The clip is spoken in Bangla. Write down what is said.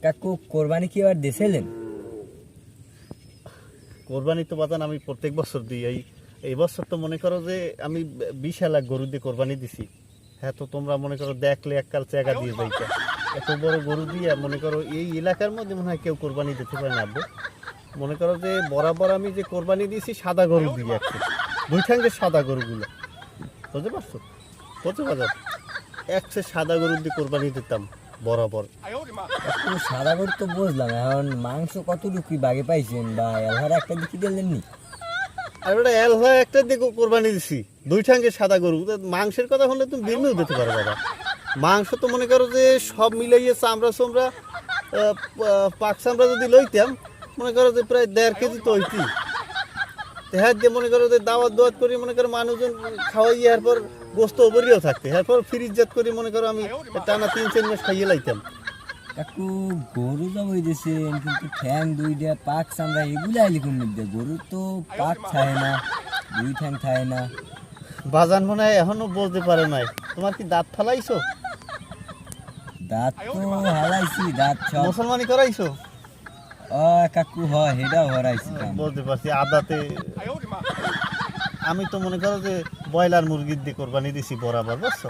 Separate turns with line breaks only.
কাকু কোরবানি কি এবার দিয়েছিলেন?
কোরবানি তো বাজান আমি প্রত্যেক বছর দিই। এই বছর তো মনে করো যে আমি 20,000 গরু দিয়ে কোরবানি দিছি। হ্যাঁ, তো তোমরা মনে করো দেখলে এককাল জায়গা দিয়ে যাইতা, এত বড় গরু দিয়ে মনে করো এই এলাকার মধ্যে মনে হয় কেউ কোরবানি দিতে পারে না। আব্বু, মনে করো যে বরাবর আমি যে কোরবানি দিয়েছি সাদা গরু দিয়ে একটু, দুই ঠ্যাঙ্গের সাদা গরুগুলো, বুঝতে পারছো? বুঝতে পারছো? একসে সাদা গরু দিয়ে কোরবানি দিতাম বরাবর।
কাকু সাদা গরু তো বুঝলাম, এখন মাংস কতটুকু বাগে পাইছেন বা এলহার একটা দিকে দিলেননি?
আর ওটা এলভা একটা দিয়ে কোরবানি দিছি, দুই ঠ্যাঙ্গের সাদা গরু। মাংসের কথা হলে তুমি বিমেও দিতে পারো বাবা। মাংস তো মনে করো যে সব মিলাইয়ে চামড়া চামড়া পাক চামড়া যদি লইতাম, মনে করো যে প্রায় 1.5 কেজি তো হইতি। হ্যাঁ, দিয়ে মনে করো যে দাওয়াত দাওয়াত করি, মনে করো মানুষজন খাওয়াইয়ে এরপর গোস্ত ওপরেও থাকতে, এরপর ফ্রিজজাত করি মনে করো আমি টানা 3-4 মাস খাইয়ে লাইতাম।
কাকু গরু যা বইতেছেন, কিন্তু ঠ্যাং দুইটা পাক চামড়া এগুলো আইলি কোন মধ্যে? গরু তো পাক খায় না, দুই ঠ্যাং খায় না।
বাজান মনে হয় এখনো বলতে পারে নাই। তোমার কি দাঁত ফালাইছো?
দাঁত তো হারাইছি, দাঁত সব।
মুসলমানি করাইছো?
ও কাকু হয়, হেটাও হরাইছি।
বলতে পারছি আদাতে। আমি তো মনে করো যে ব্রয়লার মুরগির দিয়ে কোরবানি দিছি বরাবর, বুঝছো?